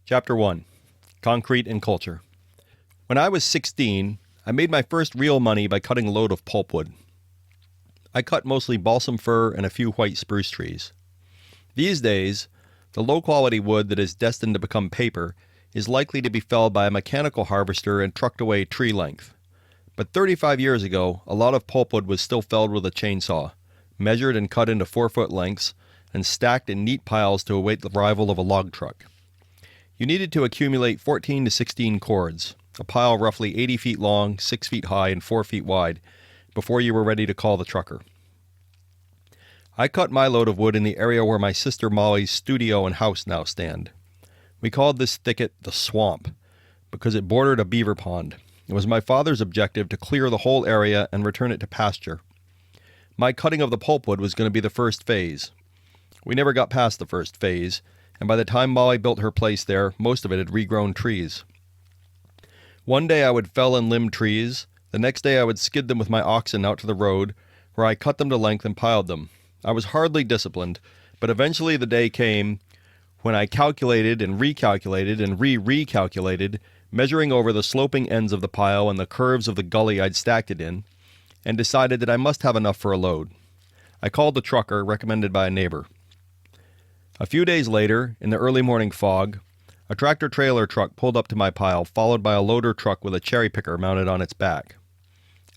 Chapter 1. Concrete and Culture. When I was 16, I made my first real money by cutting a load of pulpwood. I cut mostly balsam fir and a few white spruce trees. These days, the low-quality wood that is destined to become paper is likely to be felled by a mechanical harvester and trucked away tree length. But 35 years ago, a lot of pulpwood was still felled with a chainsaw, measured and cut into 4-foot lengths, and stacked in neat piles to await the arrival of a log truck. You needed to accumulate 14 to 16 cords, a pile roughly 80 feet long, 6 feet high, and 4 feet wide, before you were ready to call the trucker. I cut my load of wood in the area where my sister Molly's studio and house now stand. We called this thicket the swamp, because it bordered a beaver pond. It was my father's objective to clear the whole area and return it to pasture. My cutting of the pulpwood was going to be the first phase. We never got past the first phase, and by the time Molly built her place there, most of it had regrown trees. One day I would fell and limb trees. The next day I would skid them with my oxen out to the road, where I cut them to length and piled them. I was hardly disciplined, but eventually the day came when I calculated and recalculated and re-recalculated, measuring over the sloping ends of the pile and the curves of the gully I'd stacked it in, and decided that I must have enough for a load. I called the trucker, recommended by a neighbor. A few days later, in the early morning fog, a tractor-trailer truck pulled up to my pile, followed by a loader truck with a cherry picker mounted on its back.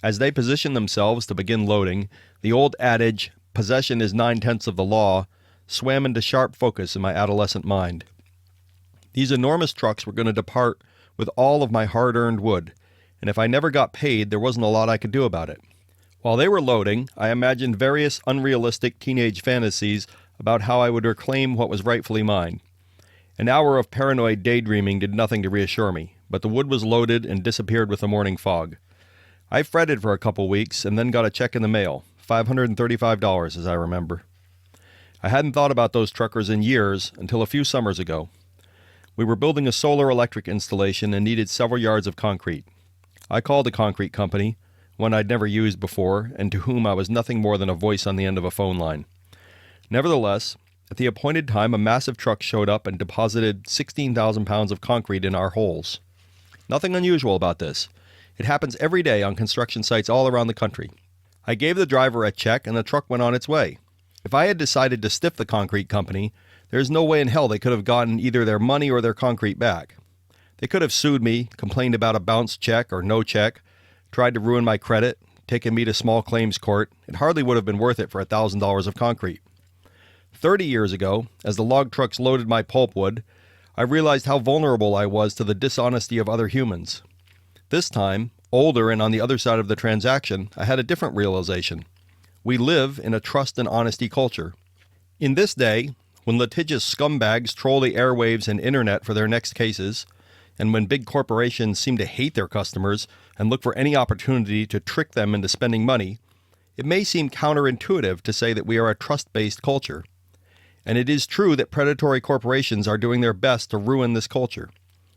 As they positioned themselves to begin loading, the old adage, "possession is 9/10 of the law," swam into sharp focus in my adolescent mind. These enormous trucks were going to depart with all of my hard-earned wood, and if I never got paid, there wasn't a lot I could do about it. While they were loading, I imagined various unrealistic teenage fantasies about how I would reclaim what was rightfully mine. An hour of paranoid daydreaming did nothing to reassure me, but the wood was loaded and disappeared with the morning fog. I fretted for a couple weeks and then got a check in the mail, $535 as I remember. I hadn't thought about those truckers in years until a few summers ago. We were building a solar electric installation and needed several yards of concrete. I called a concrete company, one I'd never used before and to whom I was nothing more than a voice on the end of a phone line. Nevertheless, at the appointed time, a massive truck showed up and deposited 16,000 pounds of concrete in our holes. Nothing unusual about this. It happens every day on construction sites all around the country. I gave the driver a check and the truck went on its way. If I had decided to stiff the concrete company, there's no way in hell they could have gotten either their money or their concrete back. They could have sued me, complained about a bounced check or no check, tried to ruin my credit, taken me to small claims court. It hardly would have been worth it for $1,000 of concrete. 30 years ago, as the log trucks loaded my pulpwood, I realized how vulnerable I was to the dishonesty of other humans. This time, older and on the other side of the transaction, I had a different realization. We live in a trust and honesty culture. In this day, when litigious scumbags troll the airwaves and internet for their next cases, and when big corporations seem to hate their customers and look for any opportunity to trick them into spending money, it may seem counterintuitive to say that we are a trust-based culture. And it is true that predatory corporations are doing their best to ruin this culture.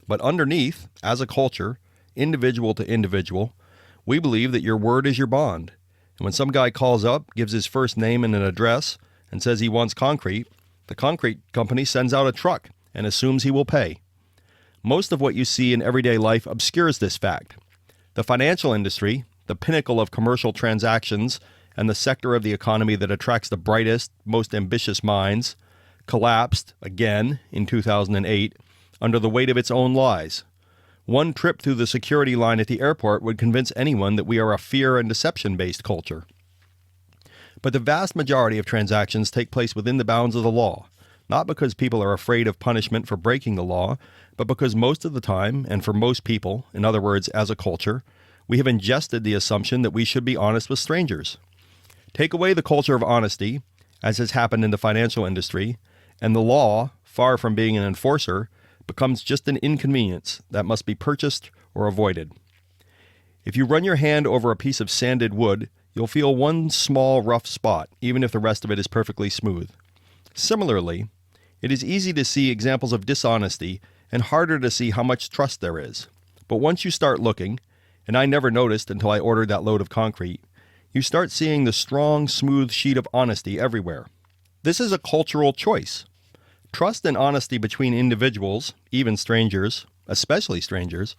But underneath, as a culture, individual to individual, we believe that your word is your bond. And when some guy calls up, gives his first name and an address, and says he wants concrete, the concrete company sends out a truck and assumes he will pay. Most of what you see in everyday life obscures this fact. The financial industry, the pinnacle of commercial transactions, and the sector of the economy that attracts the brightest, most ambitious minds, collapsed, again, in 2008, under the weight of its own lies. One trip through the security line at the airport would convince anyone that we are a fear and deception-based culture. But the vast majority of transactions take place within the bounds of the law, not because people are afraid of punishment for breaking the law, but because most of the time, and for most people, in other words, as a culture, we have ingested the assumption that we should be honest with strangers. Take away the culture of honesty, as has happened in the financial industry, and the law, far from being an enforcer, becomes just an inconvenience that must be purchased or avoided. If you run your hand over a piece of sanded wood, you'll feel one small rough spot, even if the rest of it is perfectly smooth. Similarly, it is easy to see examples of dishonesty and harder to see how much trust there is. But once you start looking, and I never noticed until I ordered that load of concrete, you start seeing the strong, smooth sheet of honesty everywhere. This is a cultural choice. Trust and honesty between individuals, even strangers, especially strangers,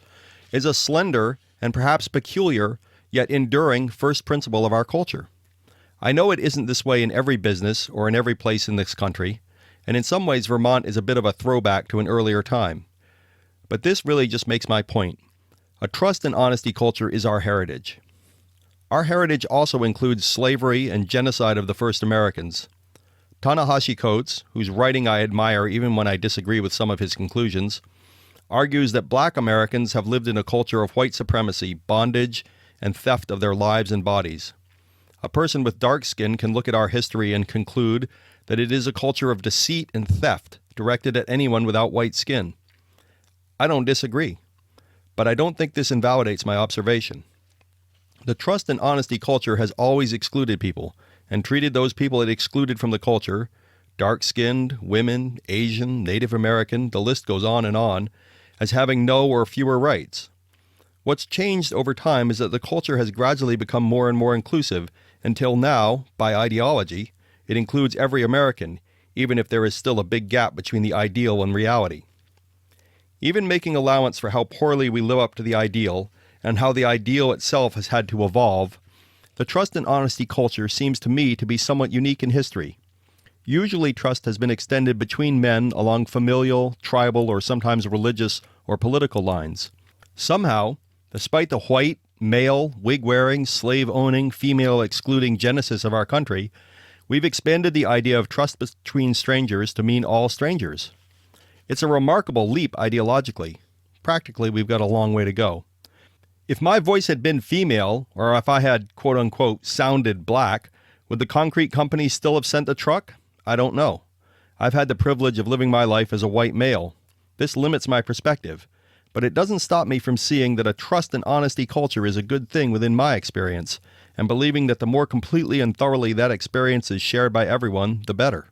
is a slender and perhaps peculiar yet enduring first principle of our culture. I know it isn't this way in every business or in every place in this country, and in some ways Vermont is a bit of a throwback to an earlier time. But this really just makes my point. A trust and honesty culture is our heritage. Our heritage also includes slavery and genocide of the first Americans. Ta-Nehisi Coates, whose writing I admire even when I disagree with some of his conclusions, argues that black Americans have lived in a culture of white supremacy, bondage, and theft of their lives and bodies. A person with dark skin can look at our history and conclude that it is a culture of deceit and theft directed at anyone without white skin. I don't disagree, but I don't think this invalidates my observation. The trust and honesty culture has always excluded people and treated those people it excluded from the culture, dark-skinned, women, Asian, Native American, the list goes on, as having no or fewer rights. What's changed over time is that the culture has gradually become more and more inclusive until now, by ideology, it includes every American, even if there is still a big gap between the ideal and reality. Even making allowance for how poorly we live up to the ideal and how the ideal itself has had to evolve, the trust and honesty culture seems to me to be somewhat unique in history. Usually trust has been extended between men along familial, tribal, or sometimes religious or political lines. Somehow, despite the white, male, wig-wearing, slave-owning, female-excluding genesis of our country, we've expanded the idea of trust between strangers to mean all strangers. It's a remarkable leap ideologically. Practically, we've got a long way to go. If my voice had been female, or if I had, quote-unquote, sounded black, would the concrete company still have sent a truck? I don't know. I've had the privilege of living my life as a white male. This limits my perspective, but it doesn't stop me from seeing that a trust and honesty culture is a good thing within my experience, and believing that the more completely and thoroughly that experience is shared by everyone, the better.